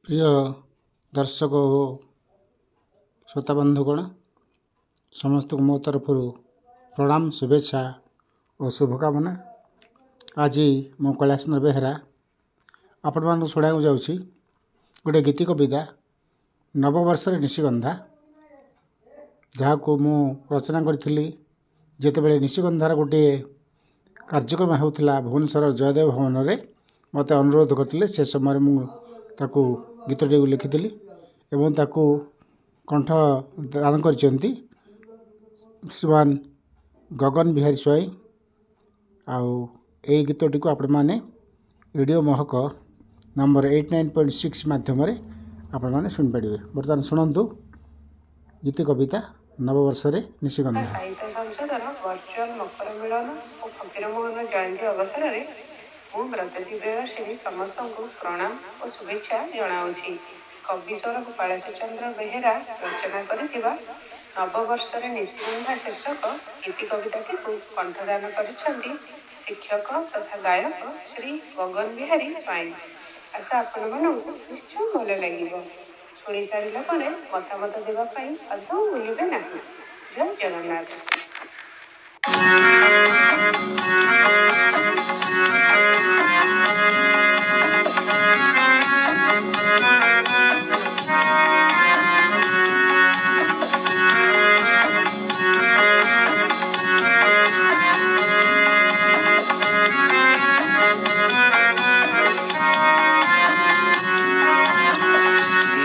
प्रिय दर्शक ओ श्रोता बंधुगण समस्त को मो तरफ प्रणाम शुभेच्छा और शुभकामना। आज मो कैलाश बेहेरा आपण मान शुणा जाऊँगी गोटे गीति कविता नववर्ष निशिगंधा जहाँ को मु रचना करी जितेबाला निशिगंधार गोटे कार्यक्रम होता भुवनेश्वर जयदेव भवन में मत अनुरोध करते से समय मुझे गीतटी लिखी एवं ताकू कंठ दान कर श्रीमान गगन बिहारी स्वाई आउ ए गीतटी को आपण मैंने रेडियो महक नंबर 89.6 माध्यम आपण मैंने शुणिपारे। बर्तमान शुणु गीत कविता नववर्ष निशिगंधा। साहित्य संसदर वर्चुआल मकर मिलन और फकीरमोहन जयंती अवसर में व्रतदिव्यदर्शिनी समस्त को प्रणाम और शुभेच्छा जनाऊँगी। कवि स्वरूप कैलाश चंद्र बेहेरा रचना करिथिबा नववर्ष निशिगंधा शीर्षक गीति कविताटी को कंठदान करिसेंती शिक्षक तथा गायक श्री गगन बिहारी स्वाई। आशा आपण मानक निश्चय भल लगे। शुणी सारा पर मतामत देवाई आदौ भूलिबे नहीं। जय जगन्नाथ।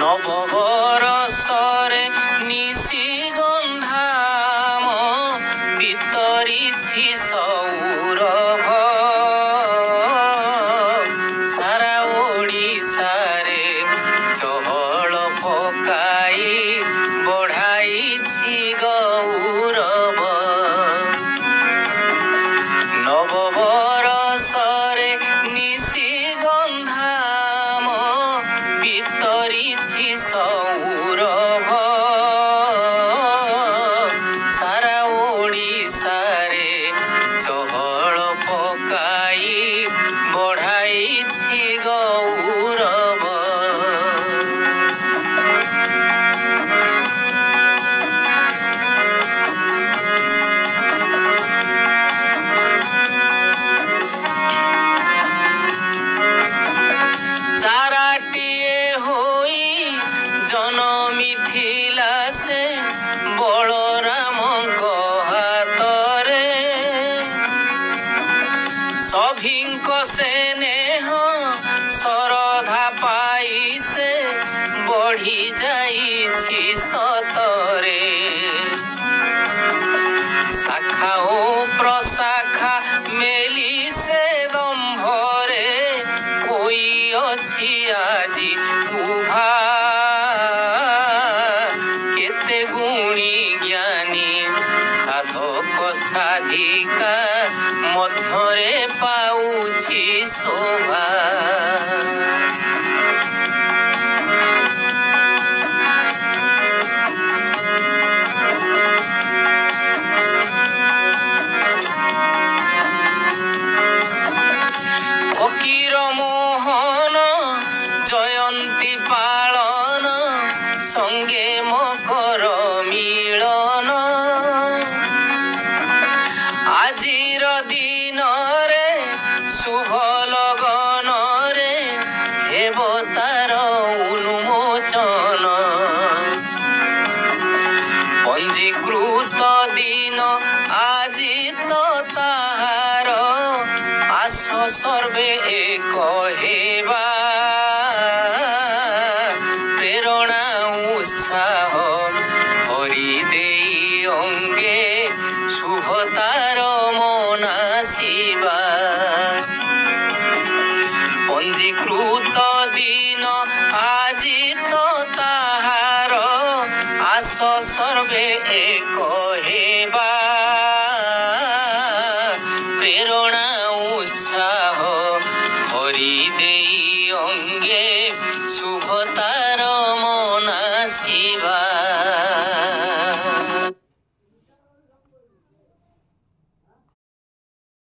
নববরষরে নিশিগন্ধা বিতরিছি সৌরভ সারা ওড়িশারে চহল পকাই বঢ়াইছি গৌরব। নববরষরে নিশিগন্ধা বিতরিছি সৌরভ সারা ওড়িশারে চহল পকাই বঢ়াইছি গৌরব। চারাটিয়ে হই জনমিথিলা সে বলরামଙ୍କ হাতরে সভিଙ୍କ স্নেহ শ্রদ্ধা পাই সে বঢ়ি যাইছি সতরে। শাখা ও প্রশাখা মেলি সে দম্ভরে কই অছি আজি উভা কেতে গুণী জ্ঞানী সাধক সাধিকা মধ্যরে পাউছি শোভা। ফকিরমোহন জয়ন্তী পালন সঙ্গে মকর মিলন আজির দিনরে শুভ লগনরে হেব তার উন্মোচন। পঞ্জীকৃত দিন আজি তো তাহার আস সর্বে এক হেবা প্রেরণা উৎসাহ ভরি দেই অঙ্গে শুভ তার মনাসিবা। পঞ্জীকৃত দিন আজি তো তাহার আস সর্বে এক হেবা প্রেরণা উৎসাহ ভরি দেই